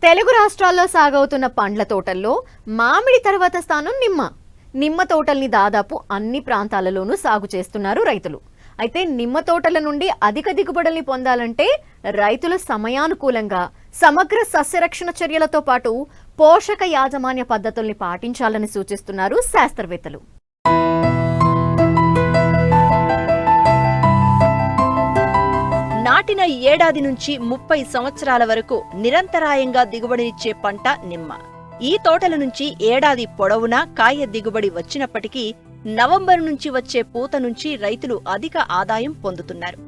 తెలుగు రాష్ట్రాల్లో సాగవుతున్న పండ్ల తోటల్లో మామిడి తర్వాత స్థానం నిమ్మ తోటల్ని దాదాపు అన్ని ప్రాంతాలలోనూ సాగు చేస్తున్నారు రైతులు. అయితే నిమ్మ తోటల నుండి అధిక దిగుబడుల్ని పొందాలంటే రైతులు సమయానుకూలంగా సమగ్ర సస్యరక్షణ చర్యలతో పాటు పోషక యాజమాన్య పద్ధతుల్ని పాటించాలని సూచిస్తున్నారు శాస్త్రవేత్తలు. నాటిన ఏడాది నుంచి 30 సంవత్సరాల వరకు నిరంతరాయంగా దిగుబడినిచ్చే పంట నిమ్మ. ఈ తోటల నుంచి ఏడాది పొడవునా కాయ దిగుబడి వచ్చినప్పటికీ నవంబర్ నుంచి వచ్చే పూత నుంచి రైతులు అధిక ఆదాయం పొందుతున్నారు.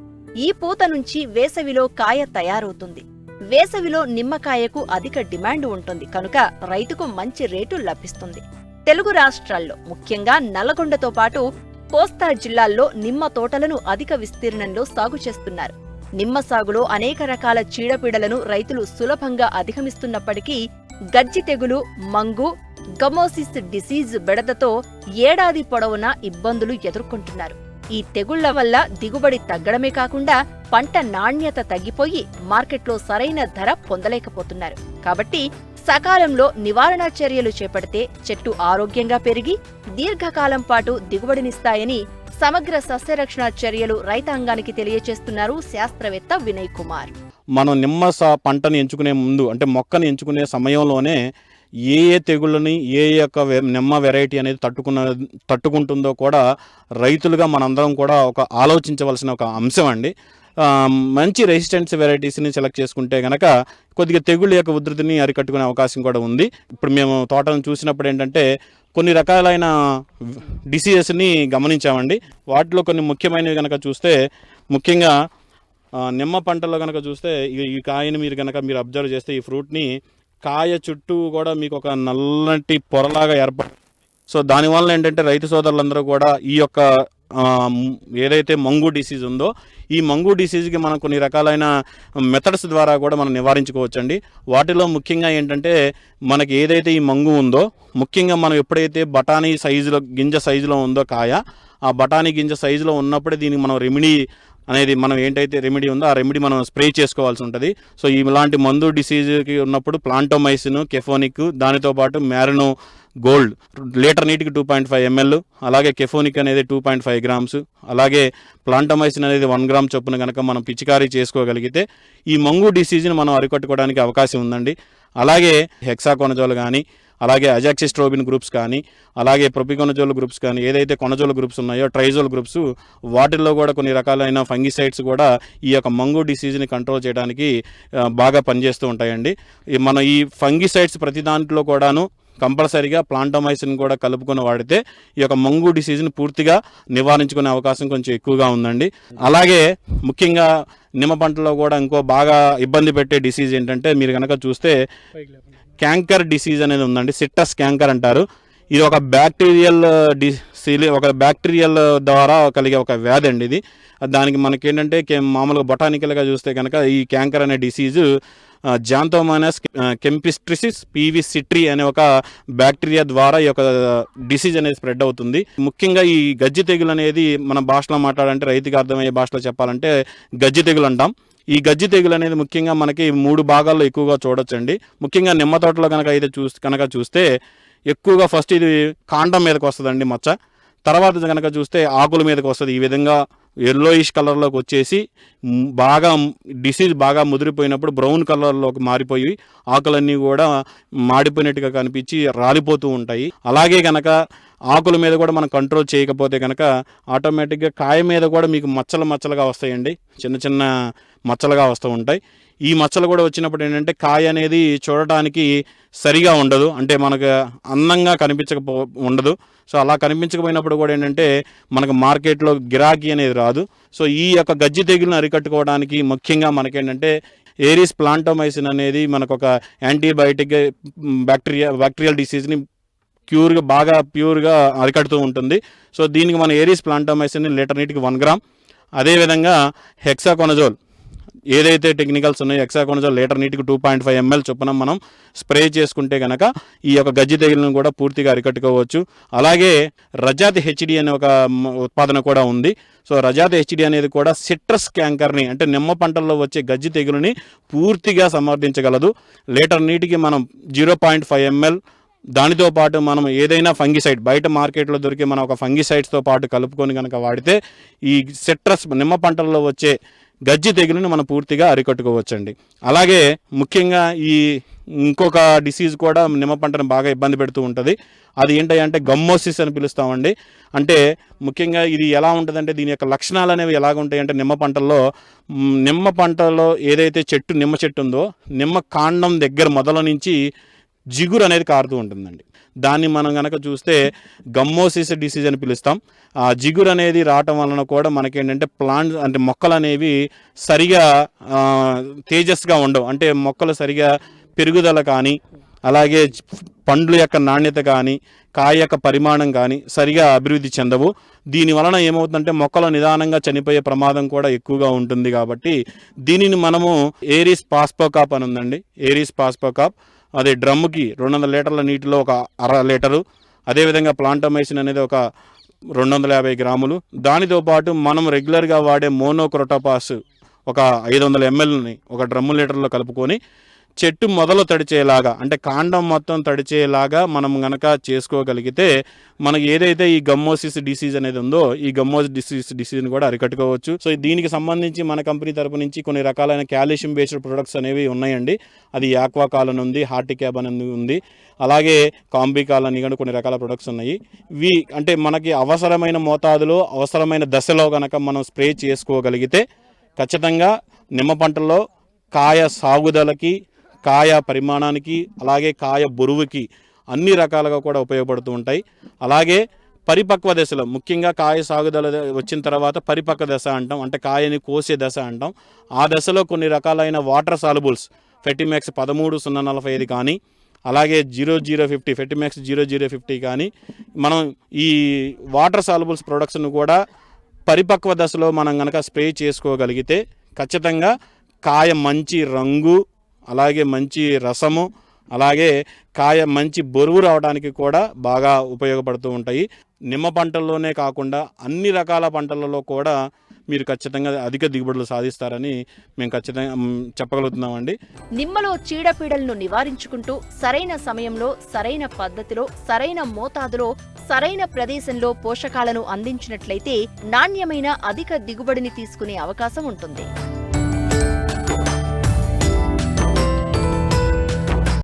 ఈ పూత నుంచి వేసవిలో కాయ తయారవుతుంది. వేసవిలో నిమ్మకాయకు అధిక డిమాండ్ ఉంటుంది కనుక రైతుకు మంచి రేటు లభిస్తుంది. తెలుగు రాష్ట్రాల్లో ముఖ్యంగా నల్లగొండతో పాటు కోస్తా జిల్లాల్లో నిమ్మ తోటలను అధిక విస్తీర్ణంలో సాగు చేస్తున్నారు. నిమ్మ సాగులో అనేక రకాల చీడపీడలను రైతులు సులభంగా అధిగమిస్తున్నప్పటికీ గజ్జి తెగులు, మంగు, గమోసిస్ డిసీజ్ బెడదతో ఏడాది పొడవునా ఇబ్బందులు ఎదుర్కొంటున్నారు. ఈ తెగుళ్ల వల్ల దిగుబడి తగ్గడమే కాకుండా పంట నాణ్యత తగ్గిపోయి మార్కెట్లో సరైన ధర పొందలేకపోతున్నారు. కాబట్టి సకాలంలో నివారణ చర్యలు చేపడితే చెట్టు ఆరోగ్యంగా పెరిగి దీర్ఘకాలం పాటు దిగుబడినిస్తాయని సమగ్ర సస్యరక్షణ చర్యలు రైతాంగానికి తెలియజేస్తున్నారు శాస్త్రవేత్త వినయ్ కుమార్. మనం నిమ్మ పంటని ఎంచుకునే ముందు అంటే మొక్కని ఎంచుకునే సమయంలోనే ఏ తెగుళ్ళని ఏ యొక్క నిమ్మ వెరైటీ అనేది తట్టుకుంటుందో కూడా రైతులుగా మనందరం కూడా ఒక ఆలోచించవలసిన ఒక అంశం అండి. మంచి రెసిస్టెన్స్ వెరైటీస్ని సెలెక్ట్ చేసుకుంటే కనుక కొద్దిగా తెగుళ్ళ యొక్క ఉధృతిని అరికట్టుకునే అవకాశం కూడా ఉంది. ఇప్పుడు మేము తోటను చూసినప్పుడు ఏంటంటే కొన్ని రకాలైన డిసీజెస్ని గమనించామండి. వాటిలో కొన్ని ముఖ్యమైనవి కనుక చూస్తే ముఖ్యంగా నిమ్మ పంటలో కనుక చూస్తే ఈ కాయని మీరు అబ్జర్వ్ చేస్తే ఈ ఫ్రూట్ని కాయ చుట్టూ కూడా మీకు ఒక నల్లటి పొరలాగా ఏర్పడుతుంది. సో దానివల్ల ఏంటంటే రైతు సోదరులందరూ కూడా ఈ యొక్క ఏదైతే మంగు డిసీజ్ ఉందో ఈ మంగు డిసీజ్కి మనం కొన్ని రకాలైన మెథడ్స్ ద్వారా కూడా మనం నివారించుకోవచ్చండి. వాటిలో ముఖ్యంగా ఏంటంటే మనకి ఏదైతే ఈ మంగు ఉందో ముఖ్యంగా మనం ఎప్పుడైతే బఠానీ సైజులో గింజ సైజులో ఉందో కాయ ఆ బఠానీ గింజ సైజులో ఉన్నప్పుడే దీనికి మనం రెమెడీ అనేది మనం ఏంటైతే రెమెడీ ఉందో ఆ రెమెడీ మనం స్ప్రే చేసుకోవాల్సి ఉంటుంది. సో ఇలాంటి మందు డిసీజ్కి ఉన్నప్పుడు ప్లాంటోమైసిన్, కెఫోనిక్, దానితో పాటు మ్యారినో గోల్డ్ లీటర్ నీటికి 2.5 ml, అలాగే కెఫోనిక్ అనేది 2.5 grams, అలాగే ప్లాంటోమైసిన్ అనేది 1 gram చొప్పున కనుక మనం పిచికారీ చేసుకోగలిగితే ఈ మంగు డిసీజ్ని మనం అరికట్టుకోవడానికి అవకాశం ఉందండి. అలాగే హెక్సాకోనజోల్ కానీ అలాగే అజాక్సిస్ట్రోబిన్ గ్రూప్స్ కానీ అలాగే ప్రొపికోనజోల్ గ్రూప్స్ కానీ ఏదైతే కొనజోల్ గ్రూప్స్ ఉన్నాయో ట్రైజోల్ గ్రూప్స్ వాటిల్లో కూడా కొన్ని రకాలైన ఫంగిసైడ్స్ కూడా ఈ యొక్క మంగు డిసీజ్ని కంట్రోల్ చేయడానికి బాగా పనిచేస్తూ ఉంటాయండి. మనం ఈ ఫంగిసైడ్స్ ప్రతి దాంట్లో కూడాను కంపల్సరీగా ప్లాంటోమైసిన్ కూడా కలుపుకొని వాడితే ఈ యొక్క మంగు డిసీజ్ని పూర్తిగా నివారించుకునే అవకాశం కొంచెం ఎక్కువగా ఉందండి. అలాగే ముఖ్యంగా నిమ్మ పంటలో కూడా ఇంకో బాగా ఇబ్బంది పెట్టే డిసీజ్ ఏంటంటే మీరు కనుక చూస్తే క్యాంకర్ డిసీజ్ అనేది ఉందండి. సిట్టస్ క్యాంకర్ అంటారు. ఇది ఒక బ్యాక్టీరియల్ ద్వారా కలిగే ఒక వ్యాధి అండి. ఇది దానికి మనకేంటంటే మామూలుగా బొటానికల్గా చూస్తే కనుక ఈ క్యాంకర్ అనే డిసీజు జాంతోమోనాస్ కెంపిస్ట్రిసిస్ పీవీ సిట్రీ అనే ఒక బ్యాక్టీరియా ద్వారా ఈ యొక్క డిసీజ్ అనేది స్ప్రెడ్ అవుతుంది. ముఖ్యంగా ఈ గజ్జి తెగులు అనేది మన భాషలో మాట్లాడాలంటే రైతుకి అర్థమయ్యే భాషలో చెప్పాలంటే గజ్జి తెగులు అంటాం. ఈ గజ్జి తెగులు అనేది ముఖ్యంగా మనకి 3 భాగాల్లో ఎక్కువగా చూడొచ్చండి. ముఖ్యంగా నిమ్మ తోటలో కనుక చూస్తే ఎక్కువగా ఫస్ట్ ఇది కాండం మీదకి వస్తుందండి మచ్చ. తర్వాత కనుక చూస్తే ఆకుల మీదకి వస్తుంది. ఈ విధంగా ఎల్లోయిష్ కలర్లోకి వచ్చేసి డిసీజ్ బాగా ముదిరిపోయినప్పుడు బ్రౌన్ కలర్లోకి మారిపోయి ఆకులన్నీ కూడా మాడిపోయినట్టుగా కనిపించి రాలిపోతూ ఉంటాయి. అలాగే కనుక ఆకుల మీద కూడా మనం కంట్రోల్ చేయకపోతే కనుక ఆటోమేటిక్గా కాయ మీద కూడా మీకు మచ్చలుగా వస్తాయండి. చిన్న చిన్న మచ్చలుగా వస్తూ ఉంటాయి. ఈ మచ్చలు కూడా వచ్చినప్పుడు ఏంటంటే కాయ అనేది చూడటానికి సరిగా ఉండదు, అంటే మనకు అందంగా ఉండదు. సో అలా కనిపించకపోయినప్పుడు కూడా ఏంటంటే మనకు మార్కెట్లో గిరాకీ అనేది రాదు. సో ఈ యొక్క గజ్జి తెగులను అరికట్టుకోవడానికి ముఖ్యంగా మనకేంటంటే ఏరిస్ ప్లాంటోమైసిన్ అనేది మనకు ఒక యాంటీబయాటిక్ బ్యాక్టీరియల్ డిసీజ్ని బాగా ప్యూర్గా అరికడుతూ ఉంటుంది. సో దీనికి మన ఏరిస్ ప్లాంటోమైసిన్ లీటర్ నీటికి 1 gram, అదేవిధంగా హెక్సాకోనజోల్ ఏదైతే టెక్నికల్స్ ఉన్నాయో హెక్సాకోనజోల్ లీటర్ నీటికి 2.5 ml చొప్పున మనం స్ప్రే చేసుకుంటే కనుక ఈ యొక్క గజ్జి తెగులను కూడా పూర్తిగా అరికట్టుకోవచ్చు. అలాగే రజాతి హెచ్డి అనే ఒక ఉత్పాదన కూడా ఉంది. సో రజాతి హెచ్డి అనేది కూడా సిట్రస్ క్యాంకర్ని అంటే నిమ్మ పంటల్లో వచ్చే గజ్జి తెగులని పూర్తిగా సమర్థించగలదు. లీటర్ నీటికి మనం 0.5 ml దానితో పాటు మనం ఏదైనా ఫంగిసైడ్ బయట మార్కెట్లో దొరికే మన ఒక ఫంగిసైడ్స్తో పాటు కలుపుకొని కనుక వాడితే ఈ సిట్రస్ నిమ్మ పంటల్లో వచ్చే గజ్జి తెగులుని మనం పూర్తిగా అరికట్టుకోవచ్చండి. అలాగే ముఖ్యంగా ఈ ఇంకొక డిసీజ్ కూడా నిమ్మ పంటను బాగా ఇబ్బంది పెడుతూ ఉంటుంది. అది ఏంటంటే గమ్మోసిస్ అని పిలుస్తామండి. అంటే ముఖ్యంగా ఇది ఎలా ఉంటుందంటే దీని యొక్క లక్షణాలు అనేవి ఎలాగ ఉంటాయంటే నిమ్మ పంటలో ఏదైతే నిమ్మ చెట్టు ఉందో నిమ్మ కాండం దగ్గర మొదల నుంచి జిగురు అనేది కారుతూ ఉంటుందండి. దాన్ని మనం కనుక చూస్తే గమ్మోసిస్ డిసీజ్ అని పిలుస్తాం. ఆ జిగురు అనేది రావటం వలన కూడా మనకేంటంటే ప్లాంట్ అంటే మొక్కలు అనేవి సరిగా తేజస్గా ఉండవు. అంటే మొక్కలు సరిగా పెరుగుదల కానీ అలాగే పండ్ల యొక్క నాణ్యత కానీ కాయ యొక్క పరిమాణం కానీ సరిగా అభివృద్ధి చెందవు. దీని వలన ఏమవుతుందంటే మొక్కలు నిదానంగా చనిపోయే ప్రమాదం కూడా ఎక్కువగా ఉంటుంది. కాబట్టి దీనిని మనము ఏరిస్ పాస్పోకాప్ అని ఉందండి. ఏరిస్ పాస్పోకాప్ అదే డ్రమ్ముకి 200 లీటర్ల నీటిలో ఒక 1/2 లీటరు, అదేవిధంగా ప్లాంటోమైసిన్ అనేది ఒక 250 గ్రాములు, దానితో పాటు మనం రెగ్యులర్గా వాడే మోనోక్రోటోపాస్ ఒక 500 mlని ఒక డ్రమ్ము లీటర్లో కలుపుకొని చెట్టు మొదలు తడిచేలాగా అంటే కాండం మొత్తం తడిచేలాగా మనం గనక చేసుకోగలిగితే మనకి ఏదైతే ఈ గమ్మోసిస్ డిసీజ్ అనేది ఉందో ఈ డిసీజ్ని కూడా అరికట్టుకోవచ్చు. సో దీనికి సంబంధించి మన కంపెనీ తరపు నుంచి కొన్ని రకాలైన కాల్షియం బేస్డ్ ప్రొడక్ట్స్ అనేవి ఉన్నాయండి. అది యాక్వాకాల్ అని ఉంది, హార్టిక్యాబ్ అని ఉంది, అలాగే కాంబికాల్ అని కూడా కొన్ని రకాల ప్రొడక్ట్స్ ఉన్నాయి. ఇవి అంటే మనకి అవసరమైన మోతాదులో అవసరమైన దశలో కనుక మనం స్ప్రే చేసుకోగలిగితే ఖచ్చితంగా నిమ్మ పంటల్లో కాయ సాగుదలకి కాయ పరిమాణానికి అలాగే కాయ బరువుకి అన్ని రకాలుగా కూడా ఉపయోగపడుతూ ఉంటాయి. అలాగే పరిపక్వ దశలో ముఖ్యంగా కాయ సాగుదల వచ్చిన తర్వాత పరిపక్వ దశ అంటాం, అంటే కాయని కోసే దశ అంటాం. ఆ దశలో కొన్ని రకాలైన వాటర్ సాల్యుబుల్స్ ఫెర్టిమ్యాక్స్ 13-045 కానీ అలాగే 0050 ఫెర్టిమ్యాక్స్ 0050 కానీ మనం ఈ వాటర్ సాల్యుబుల్స్ ప్రొడక్ట్స్ను కూడా పరిపక్వ దశలో మనం కనుక స్ప్రే చేసుకోగలిగితే ఖచ్చితంగా కాయ మంచి రంగు అలాగే మంచి రసము అలాగే కాయ మంచి బరువు రావడానికి కూడా బాగా ఉపయోగపడుతూ ఉంటాయి. నిమ్మ పంటల్లోనే కాకుండా అన్ని రకాల పంటలలో కూడా మీరు ఖచ్చితంగా అధిక దిగుబడులు సాధిస్తారని మేము ఖచ్చితంగా చెప్పగలుగుతున్నామండి. నిమ్మలో చీడపీడలను నివారించుకుంటూ సరైన సమయంలో సరైన పద్ధతిలో సరైన మోతాదులో సరైన ప్రదేశంలో పోషకాలను అందించినట్లయితే నాణ్యమైన అధిక దిగుబడిని తీసుకునే అవకాశం ఉంటుంది.